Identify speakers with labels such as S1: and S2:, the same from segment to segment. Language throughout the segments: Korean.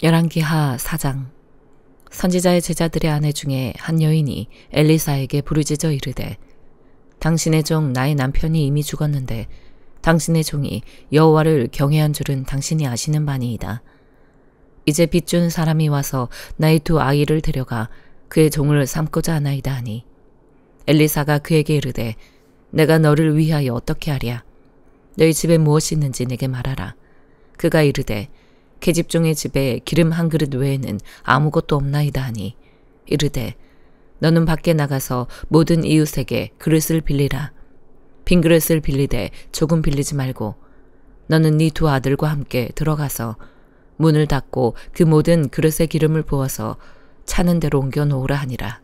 S1: 열왕기하 4장. 선지자의 제자들의 아내 중에 한 여인이 엘리사에게 부르짖어 이르되, 당신의 종 나의 남편이 이미 죽었는데 당신의 종이 여호와를 경외한 줄은 당신이 아시는 바니이다. 이제 빚준 사람이 와서 나의 두 아이를 데려가 그의 종을 삼고자 하나이다 하니, 엘리사가 그에게 이르되, 내가 너를 위하여 어떻게 하랴? 너희 집에 무엇이 있는지 내게 말하라. 그가 이르되, 계집종의 집에 기름 한 그릇 외에는 아무것도 없나이다 하니, 이르되, 너는 밖에 나가서 모든 이웃에게 그릇을 빌리라. 빈 그릇을 빌리되 조금 빌리지 말고 너는 네 두 아들과 함께 들어가서 문을 닫고 그 모든 그릇에 기름을 부어서 차는 대로 옮겨 놓으라 하니라.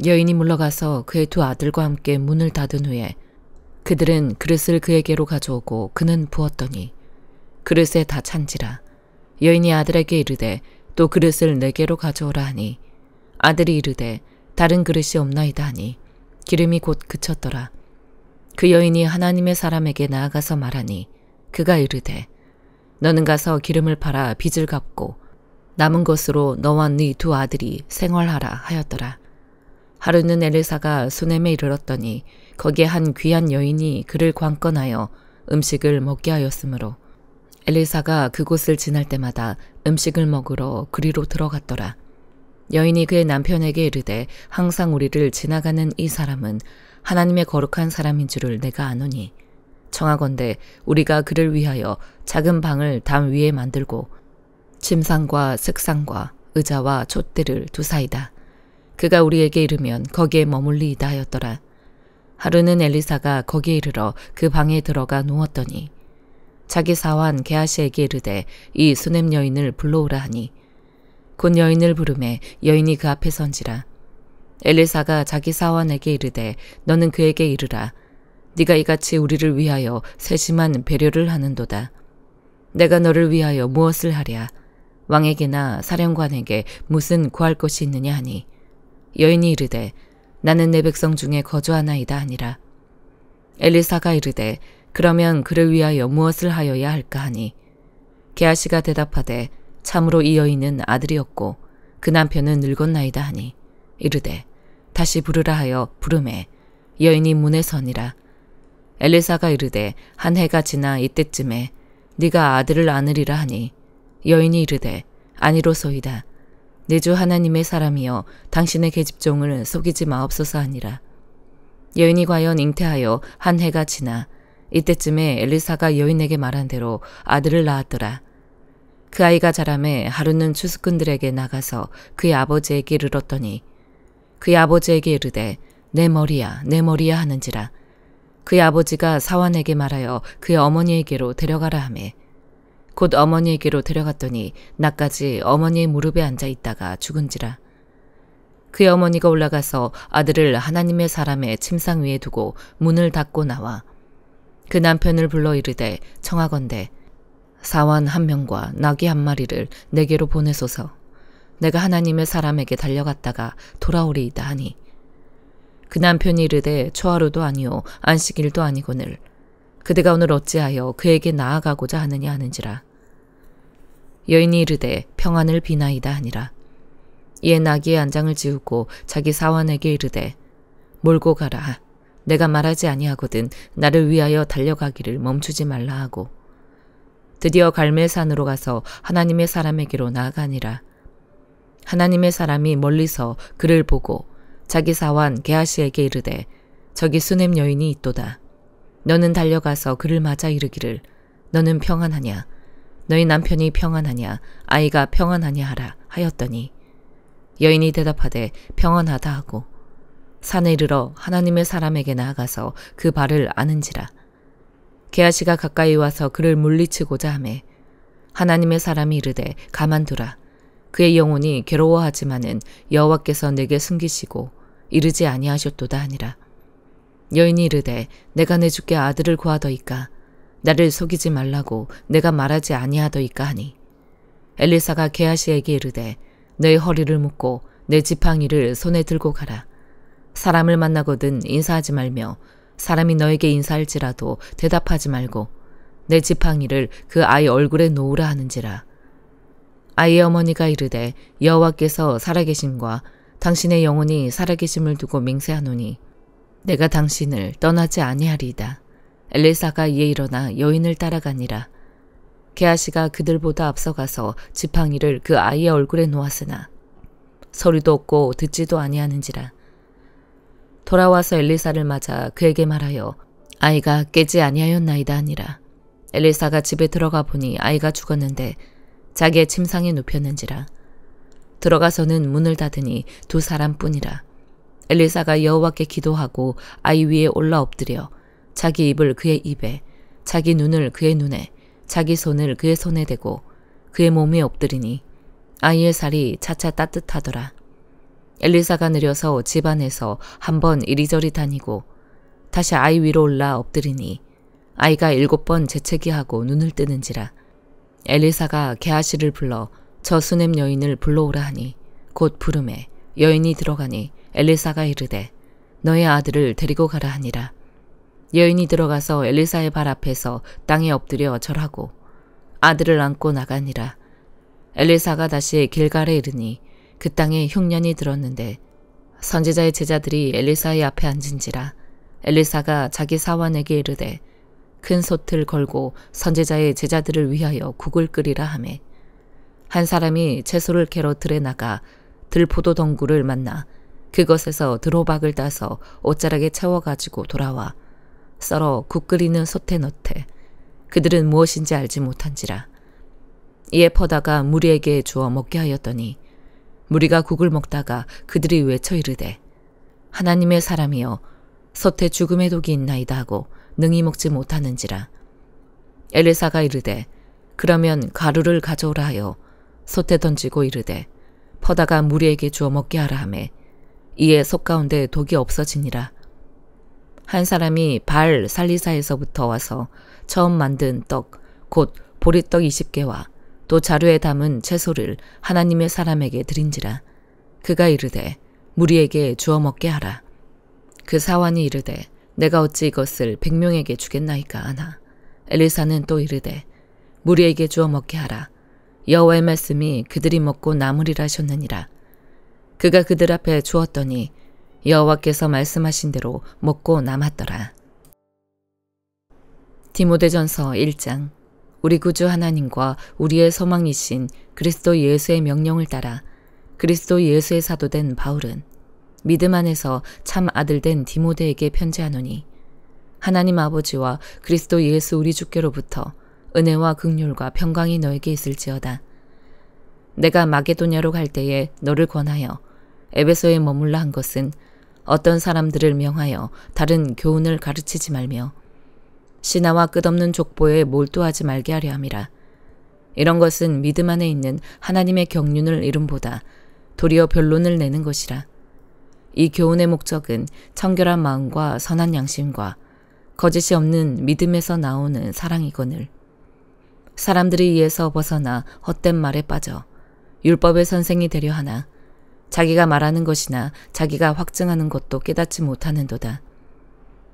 S1: 여인이 물러가서 그의 두 아들과 함께 문을 닫은 후에 그들은 그릇을 그에게로 가져오고 그는 부었더니 그릇에 다 찬지라. 여인이 아들에게 이르되, 또 그릇을 내게로 가져오라 하니, 아들이 이르되, 다른 그릇이 없나이다 하니 기름이 곧 그쳤더라. 그 여인이 하나님의 사람에게 나아가서 말하니, 그가 이르되, 너는 가서 기름을 팔아 빚을 갚고 남은 것으로 너와 네 두 아들이 생활하라 하였더라. 하루는 엘리사가 수넴에 이르렀더니 거기에 한 귀한 여인이 그를 관건하여 음식을 먹게 하였으므로 엘리사가 그곳을 지날 때마다 음식을 먹으러 그리로 들어갔더라. 여인이 그의 남편에게 이르되, 항상 우리를 지나가는 이 사람은 하나님의 거룩한 사람인 줄을 내가 아노니, 청하건대 우리가 그를 위하여 작은 방을 담 위에 만들고 침상과 색상과 의자와 촛대를 두사이다. 그가 우리에게 이르면 거기에 머물리이다 하였더라. 하루는 엘리사가 거기에 이르러 그 방에 들어가 누웠더니 자기 사환 게하시에게 이르되, 이 수넴 여인을 불러오라 하니, 곧 여인을 부르매 여인이 그 앞에 선지라. 엘리사가 자기 사환에게 이르되, 너는 그에게 이르라. 네가 이같이 우리를 위하여 세심한 배려를 하는도다. 내가 너를 위하여 무엇을 하랴? 왕에게나 사령관에게 무슨 구할 것이 있느냐 하니, 여인이 이르되, 나는 내 백성 중에 거주하나이다 하니라. 엘리사가 이르되, 그러면 그를 위하여 무엇을 하여야 할까 하니, 게하시가 대답하되, 참으로 이 여인은 아들이었고 그 남편은 늙었나이다 하니, 이르되, 다시 부르라 하여 부르매 여인이 문에 서니라. 엘리사가 이르되, 한 해가 지나 이때쯤에 네가 아들을 안으리라 하니, 여인이 이르되, 아니로소이다. 내 주 하나님의 사람이여 당신의 계집종을 속이지 마옵소서 하니라. 여인이 과연 잉태하여 한 해가 지나 이때쯤에 엘리사가 여인에게 말한 대로 아들을 낳았더라. 그 아이가 자라매 하루는 추수꾼들에게 나가서 그의 아버지에게 이르렀더니 그의 아버지에게 이르되, 내 머리야 내 머리야 하는지라. 그의 아버지가 사환에게 말하여 그의 어머니에게로 데려가라 하매 곧 어머니에게로 데려갔더니 낮까지 어머니의 무릎에 앉아 있다가 죽은지라. 그의 어머니가 올라가서 아들을 하나님의 사람의 침상 위에 두고 문을 닫고 나와 그 남편을 불러 이르되, 청하건대 사환 한 명과 나귀 한 마리를 내게로 보내소서. 내가 하나님의 사람에게 달려갔다가 돌아오리이다 하니, 그 남편이 이르되, 초하루도 아니요 안식일도 아니거늘 그대가 오늘 어찌하여 그에게 나아가고자 하느냐 하는지라. 여인이 이르되, 평안을 비나이다 하니라. 이에 나귀의 안장을 지우고 자기 사환에게 이르되, 몰고 가라. 내가 말하지 아니하거든 나를 위하여 달려가기를 멈추지 말라 하고 드디어 갈멜산으로 가서 하나님의 사람에게로 나아가니라. 하나님의 사람이 멀리서 그를 보고 자기 사환 게하시에게 이르되, 저기 수넴 여인이 있도다. 너는 달려가서 그를 맞아 이르기를, 너는 평안하냐? 너희 남편이 평안하냐? 아이가 평안하냐 하라 하였더니, 여인이 대답하되 평안하다 하고 산에 이르러 하나님의 사람에게 나아가서 그 발을 아는지라. 게하시가 가까이 와서 그를 물리치고자 하매 하나님의 사람이 이르되, 가만두라. 그의 영혼이 괴로워하지만은 여호와께서 내게 숨기시고 이르지 아니하셨도다 하니라. 여인이 이르되, 내가 내 주께 아들을 구하더이까? 나를 속이지 말라고 내가 말하지 아니하더이까 하니, 엘리사가 게하시에게 이르되, 너의 허리를 묶고 내 지팡이를 손에 들고 가라. 사람을 만나거든 인사하지 말며 사람이 너에게 인사할지라도 대답하지 말고 내 지팡이를 그 아이 얼굴에 놓으라 하는지라. 아이의 어머니가 이르되 여호와께서 살아계심과 당신의 영혼이 살아계심을 두고 맹세하노니 내가 당신을 떠나지 아니하리이다. 엘리사가 이에 일어나 여인을 따라가니라. 게하시가 그들보다 앞서가서 지팡이를 그 아이의 얼굴에 놓았으나 소리도 없고 듣지도 아니하는지라. 돌아와서 엘리사를 맞아 그에게 말하여 아이가 깨지 아니하였나이다 하니라. 엘리사가 집에 들어가 보니 아이가 죽었는데 자기의 침상에 눕혔는지라. 들어가서는 문을 닫으니 두 사람뿐이라. 엘리사가 여호와께 기도하고 아이 위에 올라 엎드려 자기 입을 그의 입에, 자기 눈을 그의 눈에, 자기 손을 그의 손에 대고 그의 몸에 엎드리니 아이의 살이 차차 따뜻하더라. 엘리사가 내려서 집 안에서 한번 이리저리 다니고 다시 아이 위로 올라 엎드리니 아이가 7번 재채기하고 눈을 뜨는지라. 엘리사가 게하시를 불러 저 수넴 여인을 불러오라 하니 곧 부르매 여인이 들어가니 엘리사가 이르되 너의 아들을 데리고 가라 하니라. 여인이 들어가서 엘리사의 발 앞에서 땅에 엎드려 절하고 아들을 안고 나가니라. 엘리사가 다시 길갈에 이르니 그 땅에 흉년이 들었는데 선지자의 제자들이 엘리사의 앞에 앉은지라. 엘리사가 자기 사환에게 이르되 큰 솥을 걸고 선지자의 제자들을 위하여 국을 끓이라 하매 한 사람이 채소를 캐러 들에 나가 들포도 덩굴을 만나 그것에서 들호박을 따서 옷자락에 채워가지고 돌아와 썰어 국 끓이는 솥에 넣되 그들은 무엇인지 알지 못한지라. 이에 퍼다가 무리에게 주어 먹게 하였더니 무리가 국을 먹다가 그들이 외쳐 이르되 하나님의 사람이여 솥에 죽음의 독이 있나이다 하고 능히 먹지 못하는지라. 엘리사가 이르되 그러면 가루를 가져오라 하여 솥에 던지고 이르되 퍼다가 무리에게 주어 먹게 하라 하매 이에 솥 가운데 독이 없어지니라. 한 사람이 발 살리사에서부터 와서 처음 만든 떡 곧 보리떡 20개와 또 자루에 담은 채소를 하나님의 사람에게 드린지라. 그가 이르되 무리에게 주어 먹게 하라. 그 사환이 이르되 내가 어찌 이것을 100명에게 주겠나이까 하나. 엘리사는 또 이르되 무리에게 주어 먹게 하라. 여호와의 말씀이 그들이 먹고 남으리라 하셨느니라. 그가 그들 앞에 주었더니 여호와께서 말씀하신 대로 먹고 남았더라. 디모데전서 1장. 우리 구주 하나님과 우리의 소망이신 그리스도 예수의 명령을 따라 그리스도 예수의 사도된 바울은 믿음 안에서 참 아들된 디모데에게 편지하노니 하나님 아버지와 그리스도 예수 우리 주께로부터 은혜와 긍휼과 평강이 너에게 있을지어다. 내가 마게도냐로 갈 때에 너를 권하여 에베소에 머물라 한 것은 어떤 사람들을 명하여 다른 교훈을 가르치지 말며 신하와 끝없는 족보에 몰두하지 말게 하려 함이라. 이런 것은 믿음 안에 있는 하나님의 경륜을 이름보다 도리어 변론을 내는 것이라. 이 교훈의 목적은 청결한 마음과 선한 양심과 거짓이 없는 믿음에서 나오는 사랑이거늘 사람들이 이에서 벗어나 헛된 말에 빠져 율법의 선생이 되려 하나 자기가 말하는 것이나 자기가 확증하는 것도 깨닫지 못하는도다.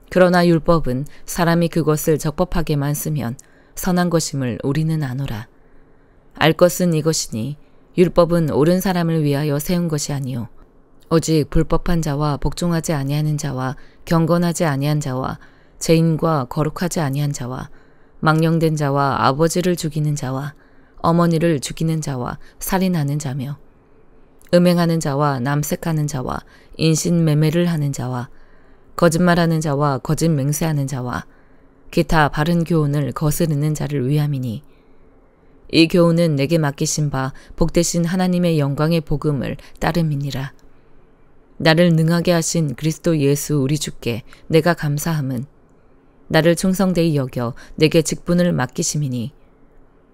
S1: 그러나 율법은 사람이 그것을 적법하게만 쓰면 선한 것임을 우리는 아노라. 알 것은 이것이니 율법은 옳은 사람을 위하여 세운 것이 아니요 오직 불법한 자와 복종하지 아니하는 자와 경건하지 아니한 자와 죄인과 거룩하지 아니한 자와 망령된 자와 아버지를 죽이는 자와 어머니를 죽이는 자와 살인하는 자며 음행하는 자와 남색하는 자와 인신매매를 하는 자와 거짓말하는 자와 거짓 맹세하는 자와 기타 바른 교훈을 거스르는 자를 위함이니 이 교훈은 내게 맡기신 바 복되신 하나님의 영광의 복음을 따름이니라. 나를 능하게 하신 그리스도 예수 우리 주께 내가 감사함은 나를 충성되이 여겨 내게 직분을 맡기심이니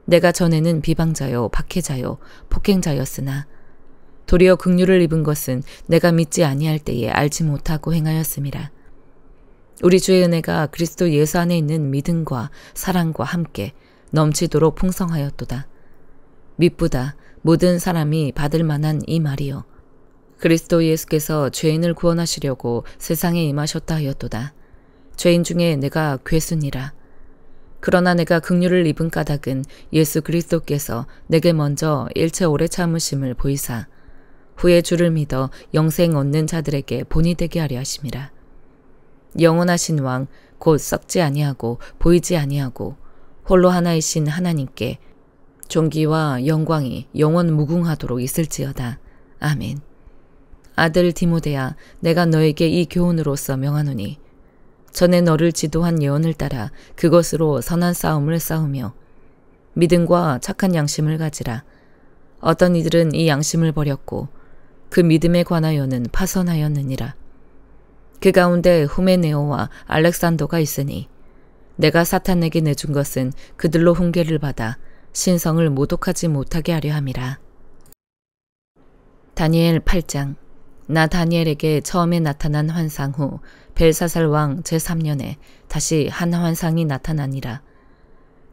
S1: 내가 전에는 비방자요 박해자요 폭행자였으나 도리어 긍휼을 입은 것은 내가 믿지 아니할 때에 알지 못하고 행하였음이라. 우리 주의 은혜가 그리스도 예수 안에 있는 믿음과 사랑과 함께 넘치도록 풍성하였도다. 미쁘다 모든 사람이 받을 만한 이 말이여 그리스도 예수께서 죄인을 구원하시려고 세상에 임하셨다 하였도다. 죄인 중에 내가 괴순이라. 그러나 내가 긍휼을 입은 까닭은 예수 그리스도께서 내게 먼저 일체 오래 참으심을 보이사 후에 주를 믿어 영생 얻는 자들에게 본이 되게 하려 하심이라. 영원하신 왕 곧 썩지 아니하고 보이지 아니하고 홀로 하나이신 하나님께 존귀와 영광이 영원 무궁하도록 있을지어다. 아멘. 아들 디모데야, 내가 너에게 이 교훈으로서 명하노니 전에 너를 지도한 예언을 따라 그것으로 선한 싸움을 싸우며 믿음과 착한 양심을 가지라. 어떤 이들은 이 양심을 버렸고 그 믿음에 관하여는 파선하였느니라. 그 가운데 후메네오와 알렉산더가 있으니 내가 사탄에게 내준 것은 그들로 훈계를 받아 신성을 모독하지 못하게 하려 함이라. 다니엘 8장. 나 다니엘에게 처음에 나타난 환상 후 벨사살 왕 제3년에 다시 한 환상이 나타나니라.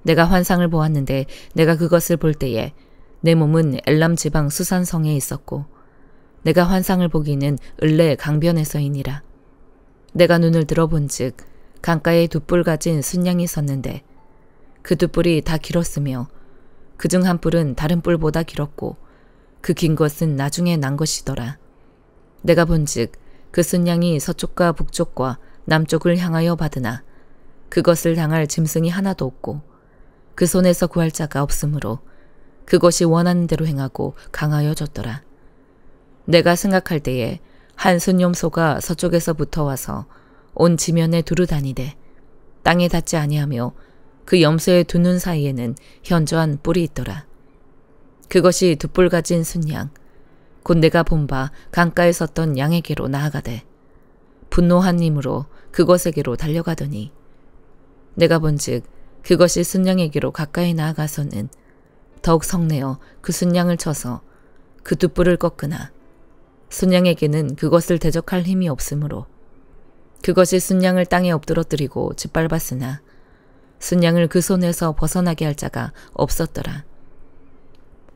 S1: 내가 환상을 보았는데 내가 그것을 볼 때에 내 몸은 엘람 지방 수산성에 있었고 내가 환상을 보기는 을레 강변에서이니라. 내가 눈을 들어본즉 강가에 두 뿔 가진 순양이 섰는데 그 두 뿔이 다 길었으며 그중 한 뿔은 다른 뿔보다 길었고 그 긴 것은 나중에 난 것이더라. 내가 본즉 그 순양이 서쪽과 북쪽과 남쪽을 향하여 받으나 그것을 당할 짐승이 하나도 없고 그 손에서 구할 자가 없으므로 그것이 원하는 대로 행하고 강하여졌더라. 내가 생각할 때에 한 순염소가 서쪽에서 붙어와서 온 지면에 두루 다니되 땅에 닿지 아니하며 그 염소의 두 눈 사이에는 현저한 뿔이 있더라. 그것이 두 뿔 가진 순양 곧 내가 본 바 강가에 섰던 양에게로 나아가되 분노한 힘으로 그것에게로 달려가더니 내가 본즉 그것이 순양에게로 가까이 나아가서는 더욱 성내어 그 순양을 쳐서 그 두 뿔을 꺾으나 순양에게는 그것을 대적할 힘이 없으므로 그것이 순양을 땅에 엎드러뜨리고 짓밟았으나 순양을 그 손에서 벗어나게 할 자가 없었더라.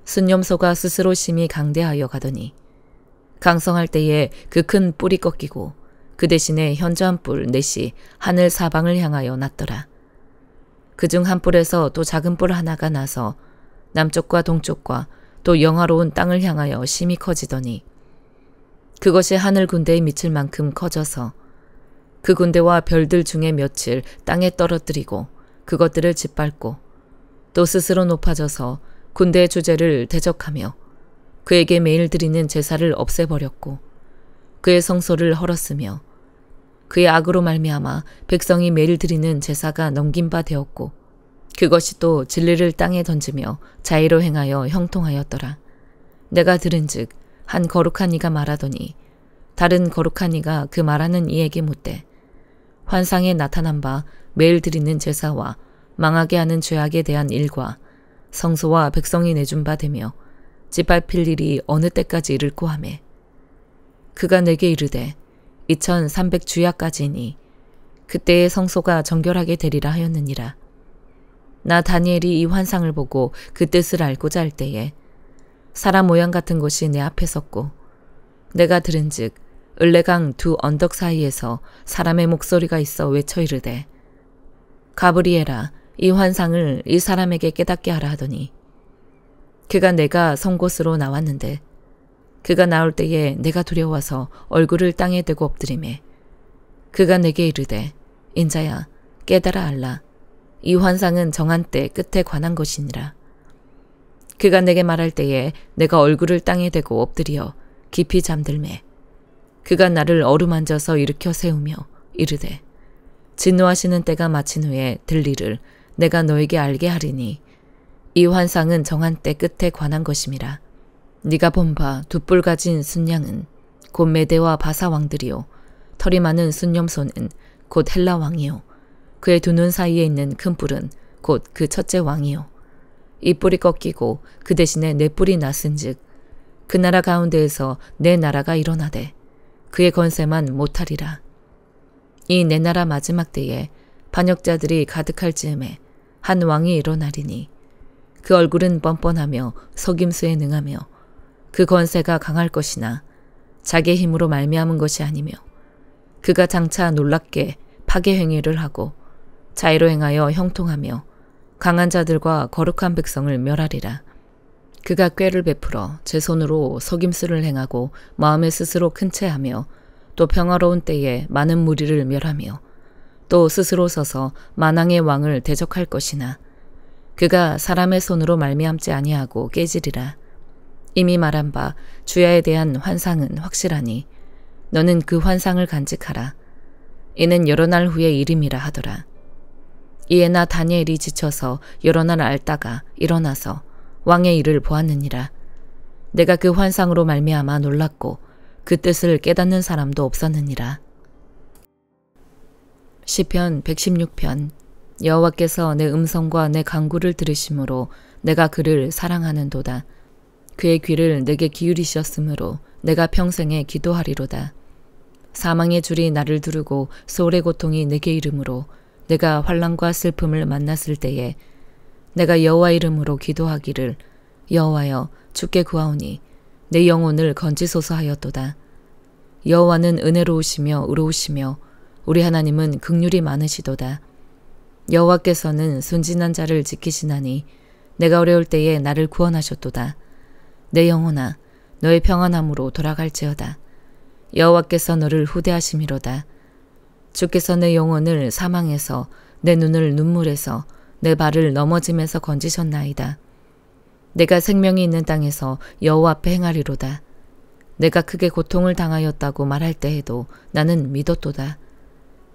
S1: 순염소가 스스로 심히 강대하여 가더니 강성할 때에 그 큰 뿔이 꺾이고 그 대신에 현저한 뿔 넷이 하늘 사방을 향하여 났더라. 그중 한 뿔에서 또 작은 뿔 하나가 나서 남쪽과 동쪽과 또 영화로운 땅을 향하여 심히 커지더니 그것이 하늘 군대에 미칠 만큼 커져서 그 군대와 별들 중에 며칠 땅에 떨어뜨리고 그것들을 짓밟고 또 스스로 높아져서 군대의 주제를 대적하며 그에게 매일 드리는 제사를 없애버렸고 그의 성소를 헐었으며 그의 악으로 말미암아 백성이 매일 드리는 제사가 넘긴 바 되었고 그것이 또 진리를 땅에 던지며 자의로 행하여 형통하였더라. 내가 들은즉 한 거룩한 이가 말하더니 다른 거룩한 이가 그 말하는 이에게 묻되 환상에 나타난 바 매일 드리는 제사와 망하게 하는 죄악에 대한 일과 성소와 백성이 내준 바 되며 짓밟힐 일이 어느 때까지 이를꼬 하매 그가 내게 이르되 2300주야까지니 그때의 성소가 정결하게 되리라 하였느니라. 나 다니엘이 이 환상을 보고 그 뜻을 알고자 할 때에 사람 모양 같은 것이 내 앞에 섰고 내가 들은즉 을레강 두 언덕 사이에서 사람의 목소리가 있어 외쳐 이르되 가브리엘아 이 환상을 이 사람에게 깨닫게 하라 하더니 그가 내가 선 곳으로 나왔는데 그가 나올 때에 내가 두려워서 얼굴을 땅에 대고 엎드리매 그가 내게 이르되 인자야 깨달아 알라 이 환상은 정한 때 끝에 관한 것이니라. 그가 내게 말할 때에 내가 얼굴을 땅에 대고 엎드려 깊이 잠들매 그가 나를 어루만져서 일으켜 세우며 이르되 진노하시는 때가 마친 후에 들리를 내가 너에게 알게 하리니 이 환상은 정한 때 끝에 관한 것임이라. 네가 본 바 두 뿔 가진 순양은 곧 메대와 바사 왕들이요 털이 많은 순염소는 곧 헬라 왕이요 그의 두 눈 사이에 있는 큰 뿔은 곧 그 첫째 왕이요 이 뿔이 꺾이고 그 대신에 네 뿔이 났은즉 그 나라 가운데에서 내 나라가 일어나되 그의 건세만 못하리라. 이 내 나라 마지막 때에 반역자들이 가득할 즈음에 한 왕이 일어나리니 그 얼굴은 뻔뻔하며 속임수에 능하며 그 건세가 강할 것이나 자기의 힘으로 말미암은 것이 아니며 그가 장차 놀랍게 파괴 행위를 하고 자의로 행하여 형통하며 강한 자들과 거룩한 백성을 멸하리라. 그가 꾀를 베풀어 제 손으로 속임수를 행하고 마음에 스스로 큰 채하며 또 평화로운 때에 많은 무리를 멸하며 또 스스로 서서 만왕의 왕을 대적할 것이나 그가 사람의 손으로 말미암지 아니하고 깨지리라. 이미 말한 바 주야에 대한 환상은 확실하니 너는 그 환상을 간직하라. 이는 여러 날 후의 일임이라 하더라. 이에 나 다니엘이 지쳐서 여러 날 앓다가 일어나서 왕의 일을 보았느니라. 내가 그 환상으로 말미암아 놀랐고 그 뜻을 깨닫는 사람도 없었느니라. 시편 116편. 여호와께서 내 음성과 내 간구를 들으심으로 내가 그를 사랑하는도다. 그의 귀를 내게 기울이셨으므로 내가 평생에 기도하리로다. 사망의 줄이 나를 두르고 소울의 고통이 내게 이르므로 내가 환난과 슬픔을 만났을 때에 내가 여호와 이름으로 기도하기를 여호와여 주께 구하오니 내 영혼을 건지소서 하였도다. 여호와는 은혜로우시며 의로우시며 우리 하나님은 긍휼이 많으시도다. 여호와께서는 순진한 자를 지키시나니 내가 어려울 때에 나를 구원하셨도다. 내 영혼아 너의 평안함으로 돌아갈지어다. 여호와께서 너를 후대하심이로다. 주께서 내 영혼을 사망에서 내 눈을 눈물에서 내 발을 넘어짐에서 건지셨나이다. 내가 생명이 있는 땅에서 여호와 앞에 행하리로다. 내가 크게 고통을 당하였다고 말할 때에도 나는 믿었도다.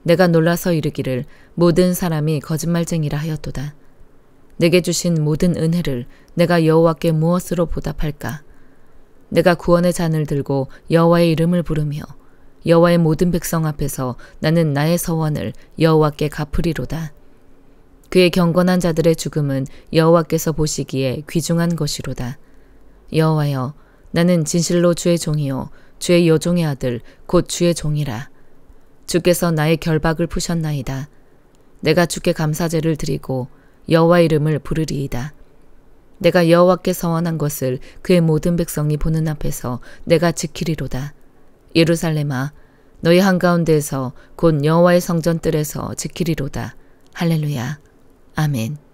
S1: 내가 놀라서 이르기를 모든 사람이 거짓말쟁이라 하였도다. 내게 주신 모든 은혜를 내가 여호와께 무엇으로 보답할까? 내가 구원의 잔을 들고 여호와의 이름을 부르며 여호와의 모든 백성 앞에서 나는 나의 서원을 여호와께 갚으리로다. 그의 경건한 자들의 죽음은 여호와께서 보시기에 귀중한 것이로다. 여호와여 나는 진실로 주의 종이요 주의 여종의 아들 곧 주의 종이라. 주께서 나의 결박을 푸셨나이다. 내가 주께 감사제를 드리고 여호와 이름을 부르리이다. 내가 여호와께 서원한 것을 그의 모든 백성이 보는 앞에서 내가 지키리로다. 예루살렘아 너희 한가운데에서 곧 여호와의 성전 뜰에서 지키리로다. 할렐루야. 아멘.